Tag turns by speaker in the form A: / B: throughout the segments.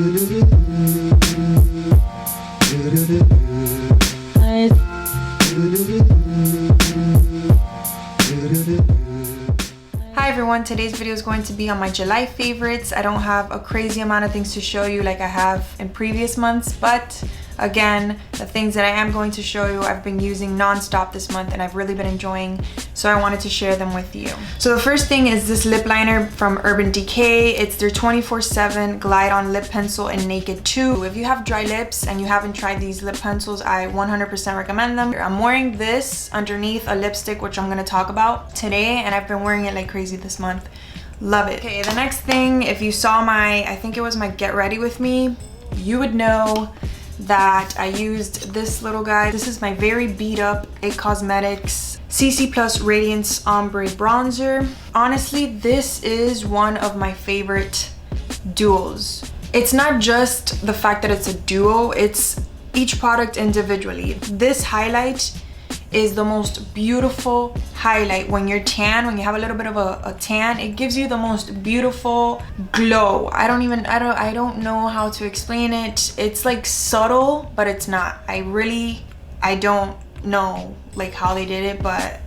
A: Hi everyone, today's video is going to be on my July favorites. I don't have a crazy amount of things to show you like I have in previous months, but again, the things that I am going to show you I've been using non-stop this month and I've really been enjoying, so I wanted to share them with you. So the first thing is this lip liner from Urban Decay. It's their 24/7 Glide On Lip Pencil in Naked 2. If you have dry lips and you haven't tried these lip pencils, I 100% recommend them. I'm wearing this underneath a lipstick, which I'm going to talk about today, and I've been wearing it like crazy this month. Love it. Okay, the next thing, if you saw my, I think it was my Get Ready With Me, you would know that I used this little guy. This is my very beat up IT Cosmetics CC Plus Radiance Ombre Bronzer. Honestly, this is one of my favorite duos. It's not just the fact that it's a duo, it's each product individually. This highlight is the most beautiful highlight when you're tan, when you have a little bit of a tan. It gives you the most beautiful glow. I don't know how to explain it. It's like subtle, but it's not. I don't know like how they did it, but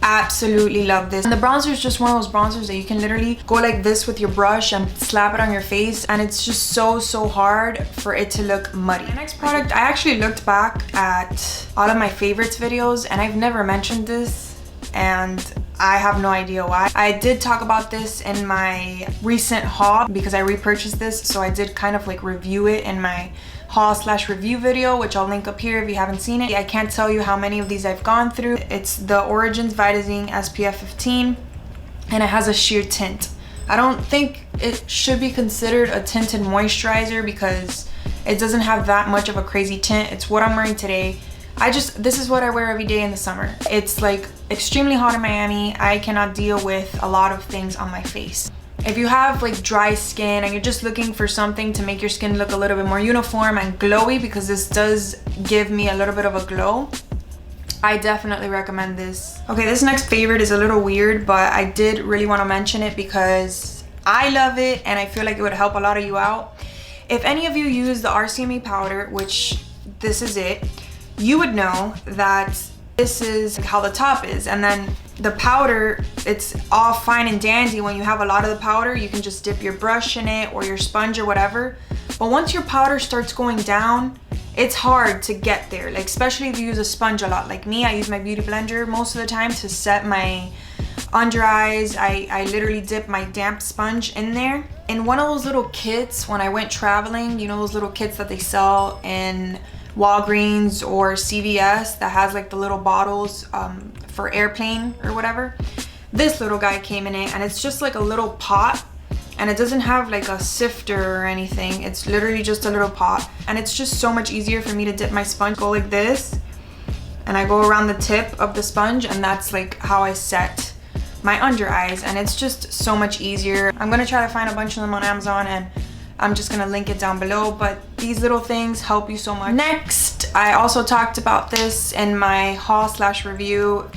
A: absolutely love this. And the bronzer is just one of those bronzers that you can literally go like this with your brush and slap it on your face, and it's just so hard for it to look muddy. The next product, I actually looked back at all of my favorites videos and I've never mentioned this, and I have no idea why. I did talk about this in my recent haul because I repurchased this, so I did kind of like review it in my haul/review video, which I'll link up here if you haven't seen it. I can't tell you how many of these I've gone through. It's the Origins Vitazine SPF 15 and it has a sheer tint. I don't think it should be considered a tinted moisturizer because it doesn't have that much of a crazy tint. It's what I'm wearing today. This is what I wear every day in the summer. It's like extremely hot in Miami. I cannot deal with a lot of things on my face. If you have like dry skin and you're just looking for something to make your skin look a little bit more uniform and glowy, because this does give me a little bit of a glow, I definitely recommend this. Okay, this next favorite is a little weird, but I did really want to mention it because I love it and I feel like it would help a lot of you out. If any of you use the RCMA powder, which this is it, you would know that this is how the top is, and then the powder, it's all fine and dandy. When you have a lot of the powder, you can just dip your brush in it or your sponge or whatever, but once your powder starts going down, it's hard to get there, like especially if you use a sponge a lot. Like me, I use my beauty blender most of the time to set my under eyes. I literally dip my damp sponge in there. In one of those little kits when I went traveling, you know those little kits that they sell in Walgreens or CVS that has like the little bottles for airplane or whatever, this little guy came in it, and it's just like a little pot, and it doesn't have like a sifter or anything. It's literally just a little pot, and it's just so much easier for me to dip my sponge, go like this, and I go around the tip of the sponge, and that's like how I set my under eyes, and it's just so much easier. I'm gonna try to find a bunch of them on Amazon, and I'm just gonna link it down below, but these little things help you so much. Next, I also talked about this in my haul/review.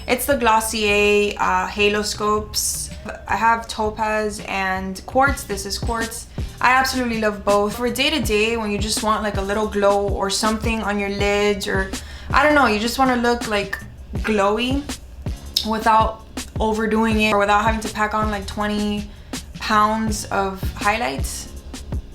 A: It's the Glossier Halo Scopes. I have Topaz and Quartz. This is Quartz. I absolutely love both. For day-to-day, when you just want like a little glow or something on your lids, or I don't know, you just wanna look like glowy without overdoing it or without having to pack on like 20 pounds of highlights.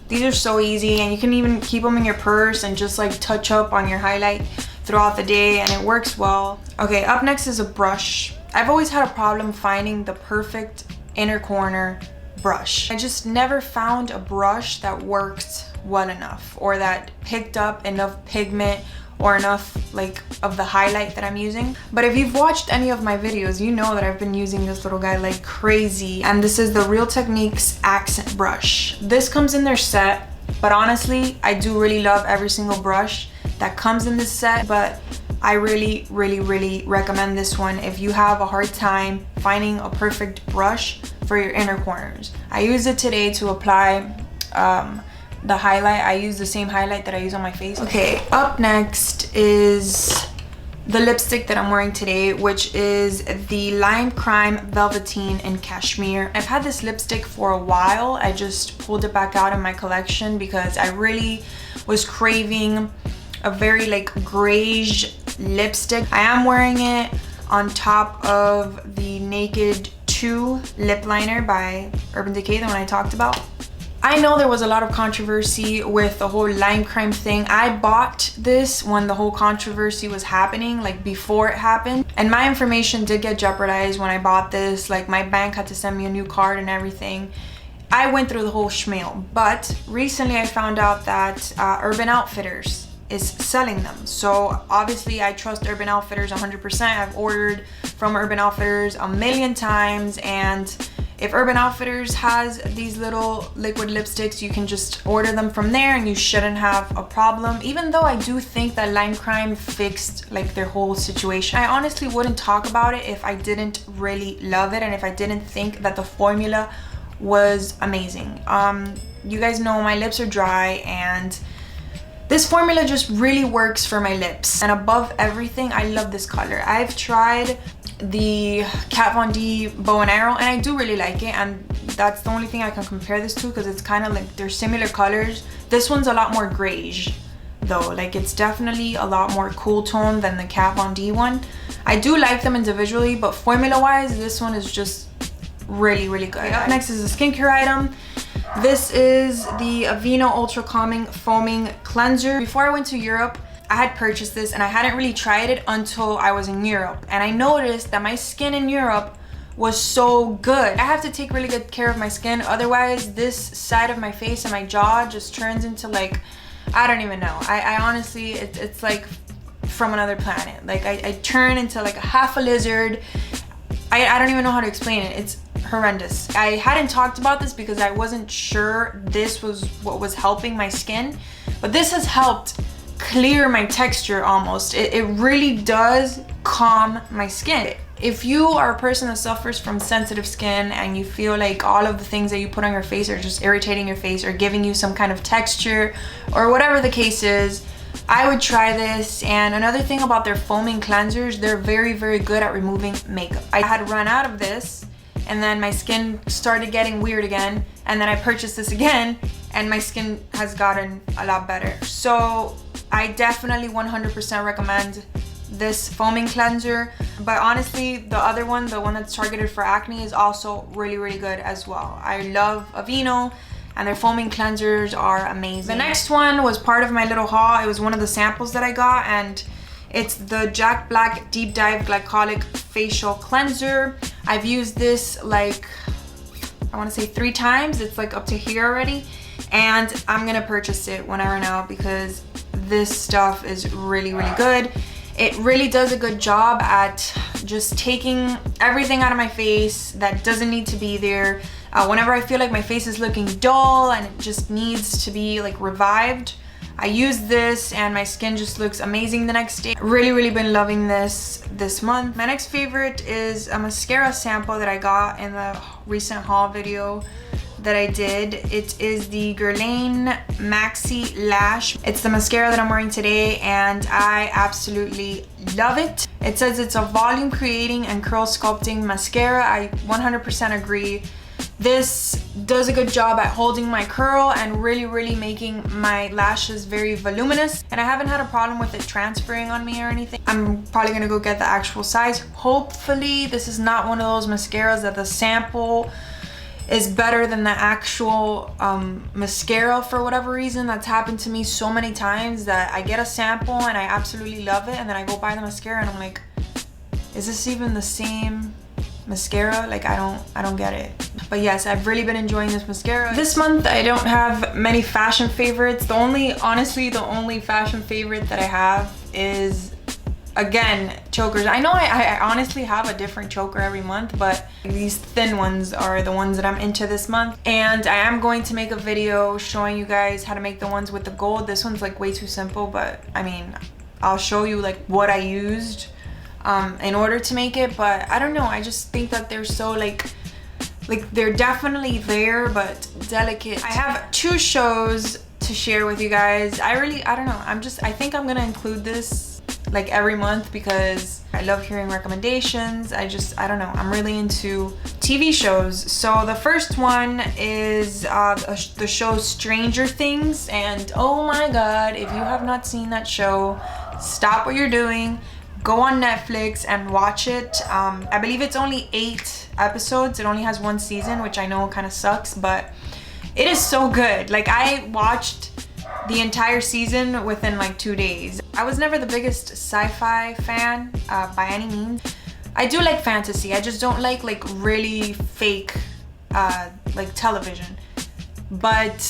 A: These are so easy, and you can even keep them in your purse and just like touch up on your highlight throughout the day, and it works well. Okay, up next is a brush. I've always had a problem finding the perfect inner corner brush. I just never found a brush that worked well enough or that picked up enough pigment or enough like of the highlight that I'm using. But if you've watched any of my videos, you know that I've been using this little guy like crazy, and this is the Real Techniques Accent Brush. This comes in their set, but honestly, I do really love every single brush that comes in this set, but I really recommend this one if you have a hard time finding a perfect brush for your inner corners. I used it today to apply the highlight. I use the same highlight that I use on my face. Okay, up next is the lipstick that I'm wearing today, which is the Lime Crime Velveteen in Cashmere. I've had this lipstick for a while. I just pulled it back out in my collection because I really was craving a very like grayish lipstick. I am wearing it on top of the Naked 2 lip liner by Urban Decay, the one I talked about. I know there was a lot of controversy with the whole lime crime thing. I bought this when the whole controversy was happening, like before it happened. And my information did get jeopardized when I bought this. Like my bank had to send me a new card and everything. I went through the whole schmeal. But recently I found out that Urban Outfitters is selling them. So obviously I trust Urban Outfitters 100%. I've ordered from Urban Outfitters a million times, and if Urban Outfitters has these little liquid lipsticks, you can just order them from there and you shouldn't have a problem. Even though I do think that Lime Crime fixed like their whole situation. I honestly wouldn't talk about it if I didn't really love it and if I didn't think that the formula was amazing. You guys know my lips are dry, and this formula just really works for my lips. And above everything, I love this color. I've tried the Kat Von D Bow and Arrow and I do really like it, and that's the only thing I can compare this to because it's kind of like they're similar colors. This one's a lot more grayish though, like it's definitely a lot more cool tone than the Kat Von D one. I do like them individually, but formula wise this one is just really good. Up next is a skincare item. This is the Aveeno Ultra Calming Foaming Cleanser. Before I went to Europe, I had purchased this and I hadn't really tried it until I was in Europe. And I noticed that my skin in Europe was so good. I have to take really good care of my skin. Otherwise, this side of my face and my jaw just turns into like, I don't even know. I honestly, it's like from another planet. Like I turn into like a half a lizard. I don't even know how to explain it. It's horrendous. I hadn't talked about this because I wasn't sure this was what was helping my skin, but this has helped clear my texture almost. It really does calm my skin. If you are a person that suffers from sensitive skin and you feel like all of the things that you put on your face are just irritating your face or giving you some kind of texture or whatever the case is, I would try this. And another thing about their foaming cleansers, they're very good at removing makeup. I had run out of this and then my skin started getting weird again, and then I purchased this again and my skin has gotten a lot better. So I definitely 100% recommend this foaming cleanser. But honestly, the other one, the one that's targeted for acne, is also really good as well. I love Aveeno and their foaming cleansers are amazing. The next one was part of my little haul. It was one of the samples that I got, and it's the Jack Black Deep Dive Glycolic Facial Cleanser. I've used this like, I want to say 3 times. It's like up to here already, and I'm gonna purchase it when I run out because this stuff is really good. It really does a good job at just taking everything out of my face that doesn't need to be there. Whenever I feel like my face is looking dull and it just needs to be like revived, I use this and my skin just looks amazing the next day. Really been loving this month. My next favorite is a mascara sample that I got in the recent haul video that I did. It is the Guerlain Maxi Lash. It's the mascara that I'm wearing today and I absolutely love it. It says it's a volume creating and curl sculpting mascara. I 100% agree. This does a good job at holding my curl and really making my lashes very voluminous, and I haven't had a problem with it transferring on me or anything. I'm probably gonna go get the actual size. Hopefully this is not one of those mascaras that the sample is better than the actual mascara for whatever reason. That's happened to me so many times that I get a sample and I absolutely love it, and then I go buy the mascara and I'm like, is this even the same mascara? Like I don't get it. But yes, I've really been enjoying this mascara. This month I don't have many fashion favorites. Honestly the only fashion favorite that I have is, again, chokers. I know I honestly have a different choker every month, but these thin ones are the ones that I'm into this month. And I am going to make a video showing you guys how to make the ones with the gold. This one's like way too simple, but I mean, I'll show you like what I used in order to make it. But I don't know, I just think that they're so like they're definitely there but delicate. I have 2 shows to share with you guys. I don't know, I think I'm gonna include this like every month because I love hearing recommendations. I don't know, I'm really into TV shows. So the first one is the show Stranger Things, and oh my god, if you have not seen that show, stop what you're doing, go on Netflix and watch it. I believe it's only 8 episodes. It only has 1 season, which I know kind of sucks, but it is so good. Like, I watched the entire season within like 2 days. I was never the biggest sci-fi fan by any means. I do like fantasy. I just don't like really fake like television. But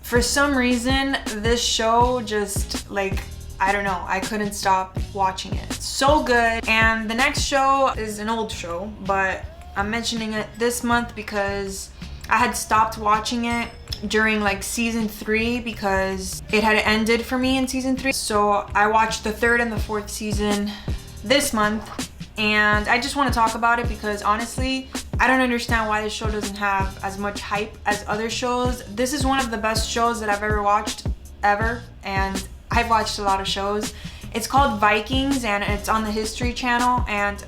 A: for some reason, this show just like, I don't know, I couldn't stop watching it. It's so good. And the next show is an old show, but I'm mentioning it this month because I had stopped watching it during like season 3 because it had ended for me in season 3. So I watched the 3rd and the 4th season this month, and I just want to talk about it because honestly, I don't understand why this show doesn't have as much hype as other shows. This is one of the best shows that I've ever watched, ever, and I've watched a lot of shows. It's called Vikings and it's on the History Channel, and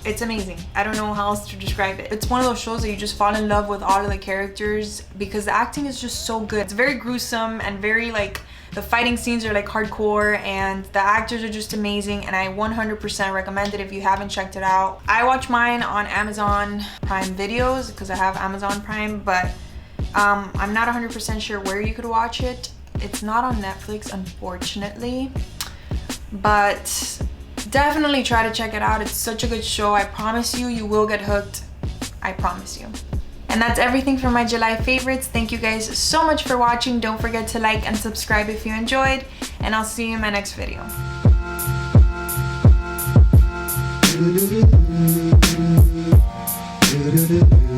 A: it's amazing. I don't know how else to describe it. It's one of those shows that you just fall in love with all of the characters because the acting is just so good. It's very gruesome and very like, the fighting scenes are like hardcore and the actors are just amazing, and I 100% recommend it if you haven't checked it out. I watch mine on Amazon Prime Videos because I have Amazon Prime, but I'm not 100% sure where you could watch it. It's not on Netflix, unfortunately, but definitely try to check it out. It's such a good show. I promise you, you will get hooked. I promise you. And that's everything for my July favorites. Thank you guys so much for watching. Don't forget to like and subscribe if you enjoyed, and I'll see you in my next video.
B: Do do do do do do do do.